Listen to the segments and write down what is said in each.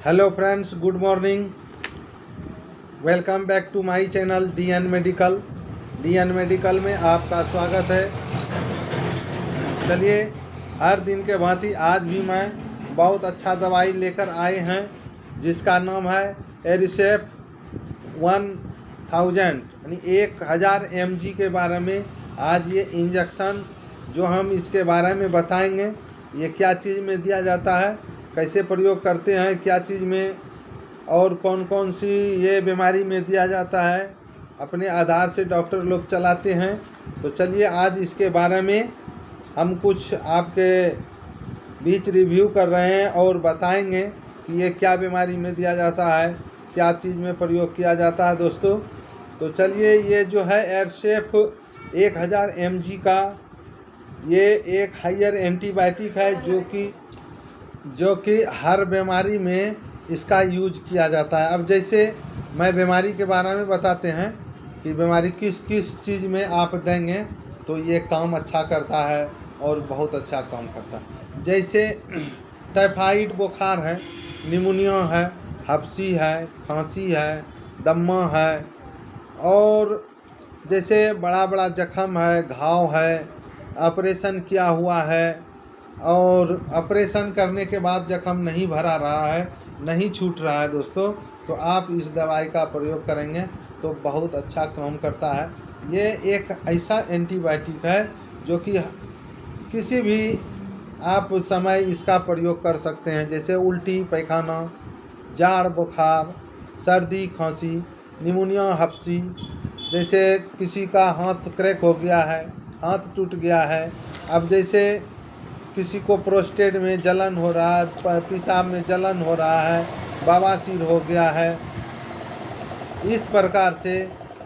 Hello friends, good morning. Welcome back to my channel DN medical. DN medical में आपका स्वागत है। चलिए, हर दिन के भांति आज भी मैं बहुत अच्छा दवाई लेकर आए हैं जिसका नाम है एरिसेप 1000 यानी 1000 mg के बारे में। आज ये इंजेक्शन जो हम इसके बारे में बताएंगे, ये क्या चीज़ में दिया जाता है, कैसे प्रयोग करते हैं, क्या चीज़ में और कौन कौन सी ये बीमारी में दिया जाता है, अपने आधार से डॉक्टर लोग चलाते हैं। तो चलिए, आज इसके बारे में हम कुछ आपके बीच रिव्यू कर रहे हैं और बताएंगे कि ये क्या बीमारी में दिया जाता है, क्या चीज़ में प्रयोग किया जाता है दोस्तों। तो चलिए, ये जो है एरिसेप 1000 mg का ये एक हायर एंटीबायोटिक है जो कि हर बीमारी में इसका यूज किया जाता है। अब जैसे मैं बीमारी के बारे में बताते हैं कि बीमारी किस किस चीज़ में आप देंगे तो ये काम अच्छा करता है और बहुत अच्छा काम करता है। जैसे टाइफाइड बुखार है, निमोनिया है, हफ्सी है, खांसी है, दम्मा है, और जैसे बड़ा बड़ा जख्म है, घाव है, ऑपरेशन किया हुआ है और ऑपरेशन करने के बाद जख्म नहीं भरा रहा है, नहीं छूट रहा है दोस्तों, तो आप इस दवाई का प्रयोग करेंगे तो बहुत अच्छा काम करता है। ये एक ऐसा एंटीबायोटिक है जो कि किसी भी आप समय इसका प्रयोग कर सकते हैं। जैसे उल्टी पैखाना, जाड़ बुखार, सर्दी खांसी, निमोनिया, हफ्सी, जैसे किसी का हाथ क्रैक हो गया है, हाथ टूट गया है, अब जैसे किसी को प्रोस्टेट में जलन हो रहा है, पेशाब में जलन हो रहा है, बवासीर हो गया है, इस प्रकार से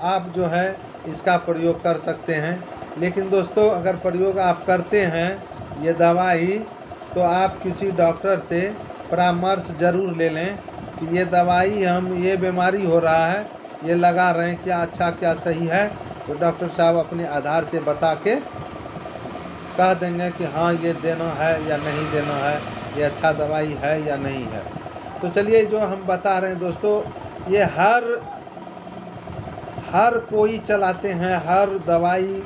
आप जो है इसका प्रयोग कर सकते हैं। लेकिन दोस्तों, अगर प्रयोग आप करते हैं ये दवाई तो आप किसी डॉक्टर से परामर्श ज़रूर ले लें कि ये दवाई हम ये बीमारी हो रहा है, ये लगा रहे हैं, क्या अच्छा क्या सही है। तो डॉक्टर साहब अपने आधार से बता के कह देंगे कि हाँ ये देना है या नहीं देना है, ये अच्छा दवाई है या नहीं है। तो चलिए, जो हम बता रहे हैं दोस्तों, ये हर कोई चलाते हैं, हर दवाई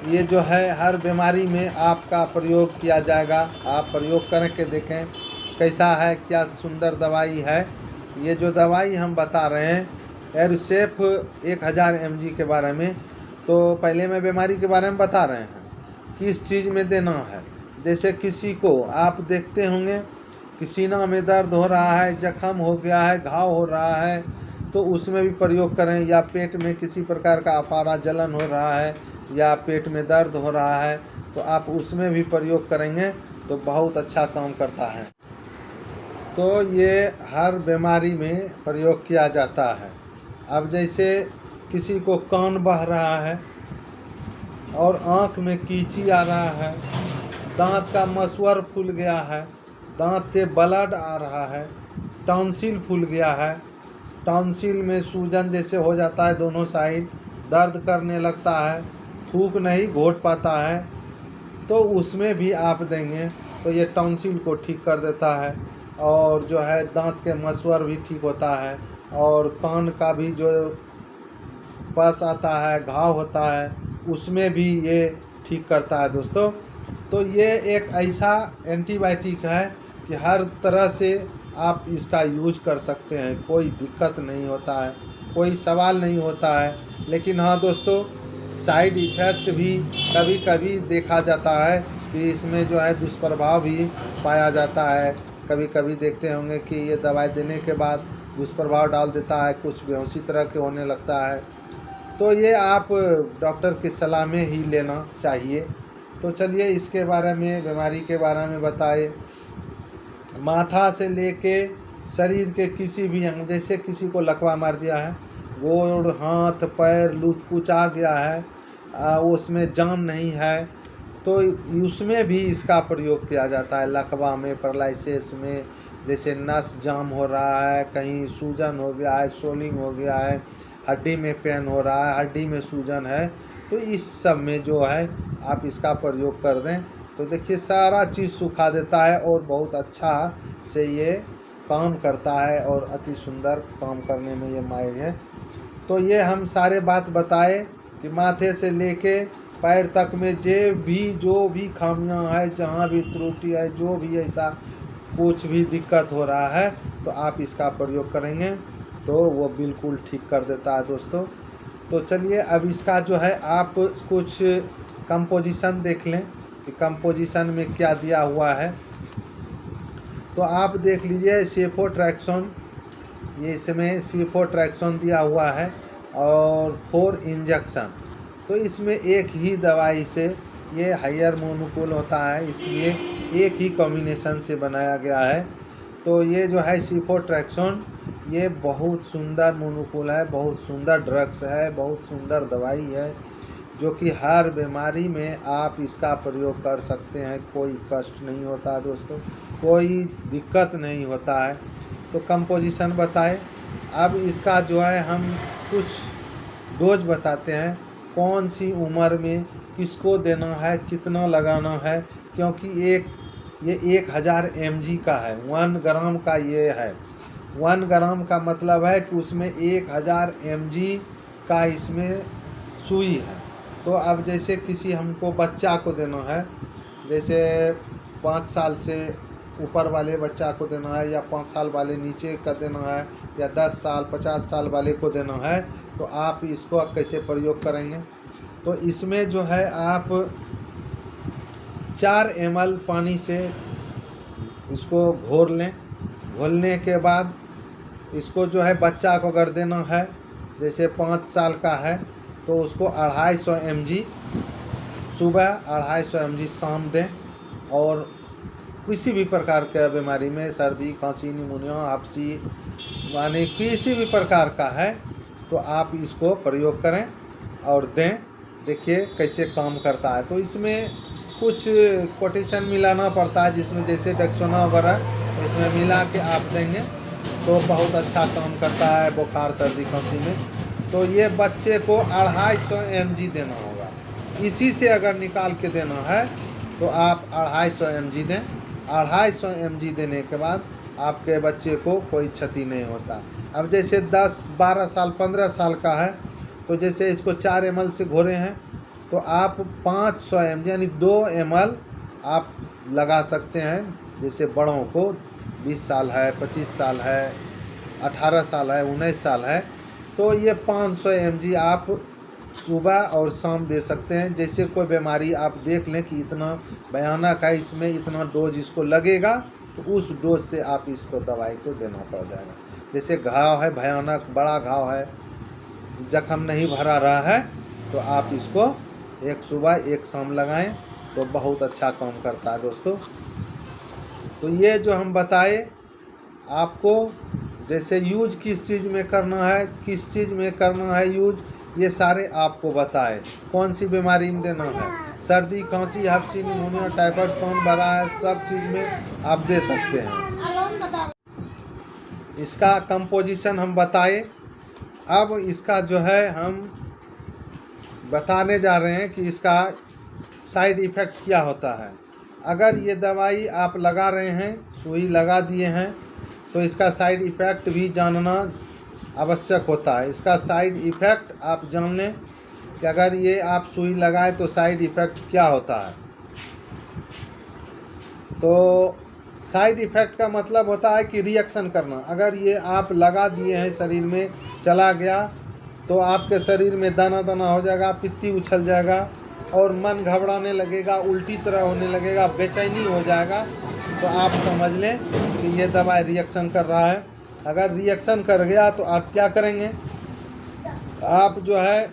ये जो है हर बीमारी में आपका प्रयोग किया जाएगा। आप प्रयोग करके देखें कैसा है, क्या सुंदर दवाई है। ये जो दवाई हम बता रहे हैं एरिसेप 1000 mg के बारे में, तो पहले मैं बीमारी के बारे में बता रहे हैं किस चीज़ में देना है। जैसे किसी को आप देखते होंगे कि सीना में दर्द हो रहा है, जख्म हो गया है, घाव हो रहा है, तो उसमें भी प्रयोग करें। या पेट में किसी प्रकार का अफारा जलन हो रहा है या पेट में दर्द हो रहा है तो आप उसमें भी प्रयोग करेंगे तो बहुत अच्छा काम करता है। तो ये हर बीमारी में प्रयोग किया जाता है। अब जैसे किसी को कान बह रहा है और आँख में कीची आ रहा है, दांत का मसवर फूल गया है, दांत से ब्लड आ रहा है, टॉन्सिल फूल गया है, टॉन्सिल में सूजन जैसे हो जाता है, दोनों साइड दर्द करने लगता है, थूक नहीं घोट पाता है, तो उसमें भी आप देंगे तो ये टॉन्सिल को ठीक कर देता है। और जो है दांत के मसवर भी ठीक होता है, और कान का भी जो पस आता है, घाव होता है, उसमें भी ये ठीक करता है दोस्तों। तो ये एक ऐसा एंटीबायोटिक है कि हर तरह से आप इसका यूज कर सकते हैं, कोई दिक्कत नहीं होता है, कोई सवाल नहीं होता है। लेकिन हाँ दोस्तों, साइड इफ़ेक्ट भी कभी कभी देखा जाता है कि इसमें जो है दुष्प्रभाव भी पाया जाता है। कभी कभी देखते होंगे कि ये दवाई देने के बाद दुष्प्रभाव डाल देता है, कुछ बेहोशी तरह के होने लगता है, तो ये आप डॉक्टर की सलाह में ही लेना चाहिए। तो चलिए, इसके बारे में बीमारी के बारे में बताए। माथा से लेके शरीर के किसी भी अंग, जैसे किसी को लकवा मार दिया है, गोड़ हाथ पैर लूचपुचा गया है, उसमें जान नहीं है, तो उसमें भी इसका प्रयोग किया जाता है। लकवा में, पैरालिसिस में, जैसे नस जाम हो रहा है, कहीं सूजन हो गया है, सोलिंग हो गया है, हड्डी में पेन हो रहा है, हड्डी में सूजन है, तो इस सब में जो है आप इसका प्रयोग कर दें तो देखिए सारा चीज़ सुखा देता है और बहुत अच्छा से ये काम करता है और अति सुंदर काम करने में ये माहिर है। तो ये हम सारे बात बताए कि माथे से लेके पैर तक में जो भी खामियां है, जहाँ भी त्रुटि है, जो भी ऐसा कुछ भी दिक्कत हो रहा है तो आप इसका प्रयोग करेंगे तो वो बिल्कुल ठीक कर देता है दोस्तों। तो चलिए अब इसका जो है आप कुछ कंपोजिशन देख लें कि कंपोजिशन में क्या दिया हुआ है। तो आप देख लीजिए सेफोट्रैक्सन, ये इसमें सेफोट्रैक्सन दिया हुआ है और 4 इंजेक्शन। तो इसमें एक ही दवाई से ये हायर मोनोकुल होता है, इसलिए एक ही कॉम्बिनेशन से बनाया गया है। तो ये जो है सेफोट्रैक्सन ये बहुत सुंदर मोनोकुल है, बहुत सुंदर ड्रग्स है, बहुत सुंदर दवाई है जो कि हर बीमारी में आप इसका प्रयोग कर सकते हैं। कोई कष्ट नहीं होता दोस्तों, कोई दिक्कत नहीं होता है। तो कंपोजिशन बताए। अब इसका जो है हम कुछ डोज बताते हैं, कौन सी उम्र में किसको देना है, कितना लगाना है, क्योंकि ये 1000 mg का है, 1 ग्राम का ये है। 1 ग्राम का मतलब है कि उसमें 1000 mg का इसमें सुई है। तो अब जैसे किसी हमको बच्चा को देना है, जैसे 5 साल से ऊपर वाले बच्चा को देना है या 5 साल वाले नीचे का देना है या 10 साल 50 साल वाले को देना है, तो आप इसको आप कैसे प्रयोग करेंगे। तो इसमें जो है आप 4 ml पानी से इसको घोल लें। घोलने के बाद इसको जो है बच्चा को अगर देना है, जैसे 5 साल का है तो उसको 250 mg सुबह, 250 mg शाम दें। और किसी भी प्रकार के बीमारी में, सर्दी खांसी निमोनिया हाफसी माने किसी भी प्रकार का है तो आप इसको प्रयोग करें और दें। देखिए कैसे काम करता है। तो इसमें कुछ कोटेशन मिलाना पड़ता है, जिसमें जैसे डेक्सोना वगैरह इसमें मिला के आप देंगे तो बहुत अच्छा काम करता है बुखार सर्दी खांसी में। तो ये बच्चे को 250 mg देना होगा। इसी से अगर निकाल के देना है तो आप 250 mg दें। 250 mg देने के बाद आपके बच्चे को कोई क्षति नहीं होता। अब जैसे 10, 12 साल, 15 साल का है तो जैसे इसको 4 ml से घोरे हैं तो आप 500 mg यानी 2 ml आप लगा सकते हैं। जैसे बड़ों को 20 साल है, 25 साल है, 18 साल है, 19 साल है, तो ये 500 mg आप सुबह और शाम दे सकते हैं। जैसे कोई बीमारी आप देख लें कि इतना भयानक है, इसमें इतना डोज इसको लगेगा, तो उस डोज से आप इसको दवाई को देना पड़ जाएगा। जैसे घाव है, भयानक बड़ा घाव है, जख्म नहीं भरा रहा है, तो आप इसको एक सुबह एक शाम लगाएं तो बहुत अच्छा काम करता है दोस्तों। तो ये जो हम बताए आपको, जैसे यूज किस चीज़ में करना है, किस चीज़ में करना है यूज, ये सारे आपको बताए। कौन सी बीमारी में देना है, सर्दी खांसी हाफसी निमोनिया टाइफाइड कौन भरा है, सब चीज़ में आप दे सकते हैं। इसका कंपोजिशन हम बताए। अब इसका जो है हम बताने जा रहे हैं कि इसका साइड इफ़ेक्ट क्या होता है। अगर ये दवाई आप लगा रहे हैं, सुई लगा दिए हैं, तो इसका साइड इफ़ेक्ट भी जानना आवश्यक होता है। इसका साइड इफ़ेक्ट आप जान लें कि अगर ये आप सुई लगाए तो साइड इफ़ेक्ट क्या होता है। तो साइड इफ़ेक्ट का मतलब होता है कि रिएक्शन करना। अगर ये आप लगा दिए हैं, शरीर में चला गया, तो आपके शरीर में दाना दाना हो जाएगा, पित्ती उछल जाएगा और मन घबराने लगेगा, उल्टी तरह होने लगेगा, बेचैनी हो जाएगा, तो आप समझ लें कि ये दवाई रिएक्शन कर रहा है। अगर रिएक्शन कर गया तो आप क्या करेंगे, आप जो है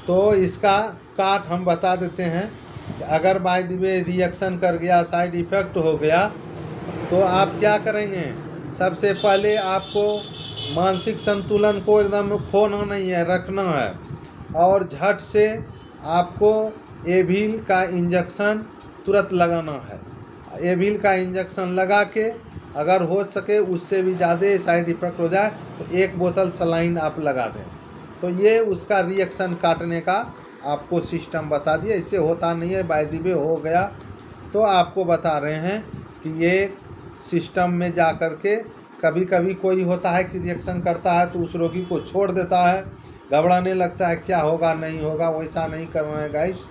तो इसका काट हम बता देते हैं कि अगर बाय द वे रिएक्शन कर गया, साइड इफ़ेक्ट हो गया, तो आप क्या करेंगे। सबसे पहले आपको मानसिक संतुलन को एकदम खोना नहीं है, रखना है, और झट से आपको एविल का इंजेक्शन तुरंत लगाना है। एविल का इंजेक्शन लगा के अगर हो सके उससे भी ज़्यादा साइड इफ़ेक्ट हो जाए तो 1 बोतल सलाइन आप लगा दें। तो ये उसका रिएक्शन काटने का आपको सिस्टम बता दिया। इससे होता नहीं है, बाय द वे हो गया तो आपको बता रहे हैं कि ये सिस्टम में जा कर के कभी कभी कोई होता है कि रिएक्शन करता है तो उस रोगी को छोड़ देता है, घबराने लगता है क्या होगा नहीं होगा। वैसा नहीं करना है गाइस।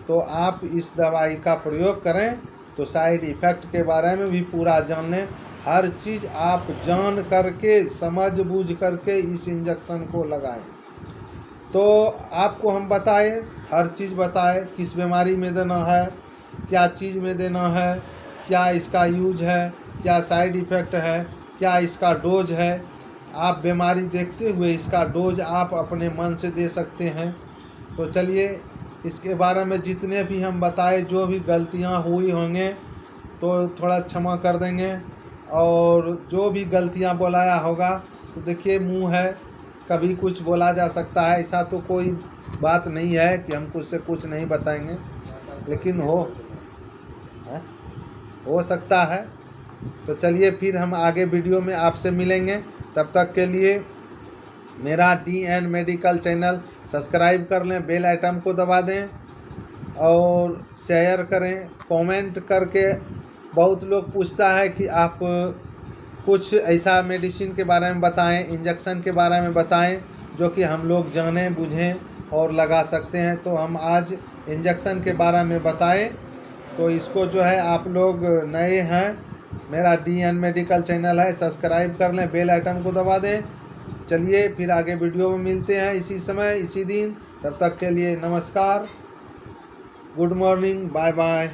तो आप इस दवाई का प्रयोग करें तो साइड इफ़ेक्ट के बारे में भी पूरा जान लें। हर चीज़ आप जान करके समझ बूझ करके इस इंजेक्शन को लगाएं। तो आपको हम बताए, हर चीज़ बताए, किस बीमारी में देना है, क्या चीज़ में देना है, क्या इसका यूज है, क्या साइड इफ़ेक्ट है, क्या इसका डोज है। आप बीमारी देखते हुए इसका डोज आप अपने मन से दे सकते हैं। तो चलिए इसके बारे में जितने भी हम बताए, जो भी गलतियां हुई होंगे तो थोड़ा क्षमा कर देंगे, और जो भी गलतियां बोलाया होगा तो देखिए मुंह है, कभी कुछ बोला जा सकता है, ऐसा तो कोई बात नहीं है कि हम कुछ से कुछ नहीं बताएंगे, लेकिन हो सकता है। तो चलिए फिर हम आगे वीडियो में आपसे मिलेंगे। तब तक के लिए मेरा DN मेडिकल चैनल सब्सक्राइब कर लें, बेल आइटम को दबा दें और शेयर करें, कमेंट करके। बहुत लोग पूछता है कि आप कुछ ऐसा मेडिसिन के बारे में बताएं, इंजेक्शन के बारे में बताएं जो कि हम लोग जानें बुझें और लगा सकते हैं। तो हम आज इंजेक्शन के बारे में बताएं। तो इसको जो है आप लोग नए हैं, मेरा DN मेडिकल चैनल है, सब्सक्राइब कर लें, बेल आइटम को दबा दें। चलिए फिर आगे वीडियो में मिलते हैं इसी समय इसी दिन। तब तक के लिए नमस्कार, गुड मॉर्निंग, बाय बाय।